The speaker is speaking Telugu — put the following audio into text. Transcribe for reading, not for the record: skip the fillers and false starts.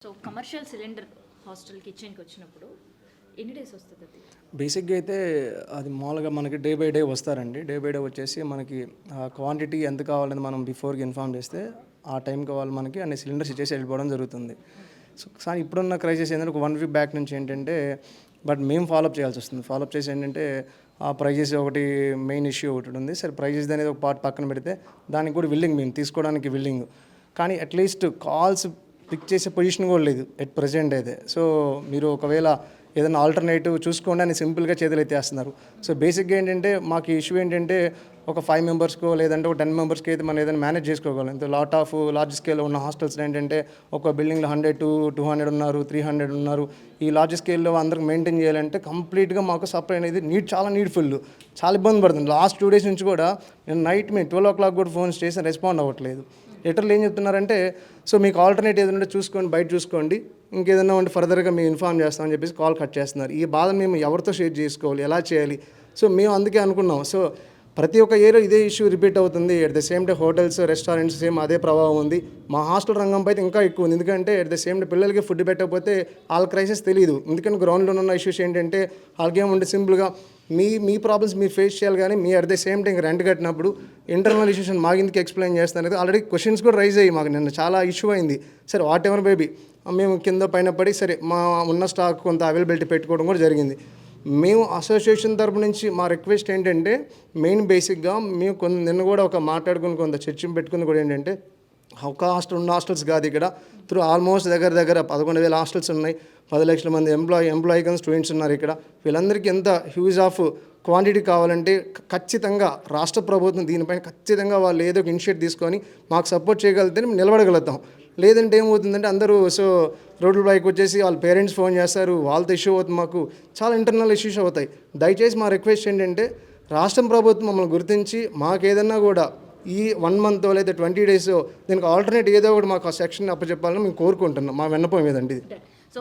సో కమర్షియల్ సిలిండర్ హాస్టల్ కిచెన్కి వచ్చినప్పుడు ఎన్ని డేస్ వస్తుంది అది? బేసిక్గా అయితే అది మామూలుగా మనకి డే బై డే వస్తారండి. డే బై డే వచ్చేసి మనకి క్వాంటిటీ ఎంత కావాలని మనం బిఫోర్గా ఇన్ఫామ్ చేస్తే ఆ టైం కావాలి మనకి అన్ని సిలిండర్స్ ఇచ్చేసి వెళ్ళిపోవడం జరుగుతుంది. సో కానీ ఇప్పుడున్న క్రైసిస్ ఏంటంటే ఒక 1 వీక్ బ్యాక్ నుంచి ఏంటంటే బట్ మేము ఫాలోఅప్ చేయాల్సి వస్తుంది. ఫాలోఅప్ చేసి ఏంటంటే ఆ ప్రైజెస్ ఒకటి మెయిన్ ఇష్యూ ఒకటి ఉంది. సరే ప్రైజెస్ అనేది ఒక పార్ట్ పక్కన పెడితే దానికి కూడా విల్లింగ్ మేము తీసుకోవడానికి విల్లింగ్, కానీ అట్లీస్ట్ కాల్స్ పిక్ చేసే పొజిషన్ కూడా లేదు ఎట్ ప్రజెంట్ అయితే. సో మీరు ఒకవేళ ఏదైనా ఆల్టర్నేటివ్ చూసుకోండి అని సింపుల్గా చేతులు ఎత్తేస్తున్నారు. సో బేసిక్గా ఏంటంటే మాకు ఇష్యూ ఏంటంటే ఒక 5 మెంబర్స్కో లేదంటే ఒక 10 మెంబర్స్కి అయితే మనం ఏదైనా మేనేజ్ చేసుకోగలం. ఇంత లార్జ్ స్కేల్లో ఉన్న హాస్టల్స్ ఏంటంటే ఒక బిల్డింగ్లో 100 to 200 ఉన్నారు, 300 ఉన్నారు. ఈ లార్జ్ స్కేల్లో అందరికి మెయింటైన్ చేయాలంటే కంప్లీట్గా మాకు సప్లై అనేది చాలా నీడ్ఫుల్, చాలా ఇబ్బంది పడుతుంది. లాస్ట్ 2 days నుంచి కూడా నేను నైట్ మేము 12 o'clock కూడా ఫోన్స్ చేసి రెస్పాండ్ అవ్వట్లేదు. లెటర్లు ఏం చెప్తున్నారంటే సో మీకు ఆల్టర్నేట్ ఏదైనా చూసుకోండి, బయట చూసుకోండి, ఇంకేదైనా ఉంటే ఫర్దర్గా మేము ఇన్ఫార్మ్ చేస్తామని చెప్పేసి కాల్ కట్ చేస్తున్నారు. ఈ బాధ మేము ఎవరితో షేర్ చేసుకోవాలి, ఎలా చేయాలి? సో మేము అందుకే అనుకున్నాం. సో ప్రతి ఒక్క ఏరియా ఇదే ఇష్యూ రిపీట్ అవుతుంది. At the same day hotels, restaurants same అదే ప్రభావం ఉంది. మా హాస్టల్ రంగంపై అయితే ఇంకా ఎక్కువ ఉంది. ఎందుకంటే ఎట్ ద సేమ్ డే పిల్లలకి ఫుడ్ పెట్టకపోతే వాళ్ళ క్రైసిస్ తెలియదు. ఎందుకంటే గ్రౌండ్లో ఉన్న ఇష్యూస్ ఏంటంటే వాళ్ళకేముంటే సింపుల్గా మీ ప్రాబ్లమ్స్ మీరు ఫేస్ చేయాలి, కానీ me at the same time rent కట్టినప్పుడు ఇంటర్నల్ ఇష్యూస్ మాకు ఎక్స్ప్లెయిన్ చేస్తాను. ఆల్రెడీ క్వశ్చన్స్ కూడా రైజ్ అయ్యి మాకు నిన్న చాలా ఇష్యూ అయింది. సరే వాట్ ఎవర్ బేబీ మేము కింద పైన పడి సరే మా ఉన్న స్టాక్ కొంత అవైలబిలిటీ పెట్టుకోవడం కూడా జరిగింది. మేము అసోసియేషన్ తరపు నుంచి మా రిక్వెస్ట్ ఏంటంటే మెయిన్ బేసిక్గా మేము నిన్న కూడా ఒక మాట్లాడుకుని కొంత చర్చ పెట్టుకుంది కూడా ఏంటంటే ఒక హాస్టల్ ఉన్న హాస్టల్స్ కాదు, ఇక్కడ త్రూ ఆల్మోస్ట్ దగ్గర 11,000 హాస్టల్స్ ఉన్నాయి. 10 లక్షల మంది ఎంప్లాయీ కానీ స్టూడెంట్స్ ఉన్నారు ఇక్కడ. వీళ్ళందరికీ ఎంత హ్యూజ్ ఆఫ్ క్వాంటిటీ కావాలంటే ఖచ్చితంగా రాష్ట్ర ప్రభుత్వం దీనిపైన ఖచ్చితంగా వాళ్ళు ఏదో ఒక ఇనిషియేట్ తీసుకొని మాకు సపోర్ట్ చేయగలిగితే మేము నిలబడగలుగుతాం. లేదంటే ఏమవుతుందంటే అందరూ సో రోడ్ల పైకి వచ్చేసి వాళ్ళ పేరెంట్స్ ఫోన్ చేస్తారు, వాళ్ళతో ఇష్యూ అవుతుంది, మాకు చాలా ఇంటర్నల్ ఇష్యూస్ అవుతాయి. దయచేసి మా రిక్వెస్ట్ ఏంటంటే రాష్ట్ర ప్రభుత్వం మమ్మల్ని గుర్తించి మాకు ఏదన్నా కూడా ఈ 1 month లేదా 20 days దీనికి ఆల్టర్నేట్ ఏదో ఒకటి మాకు ఆ సెక్షన్ అప్పచెప్పాలని మేము కోరుకుంటున్నాం. మా విన్నపం ఏదండి ఇది. సో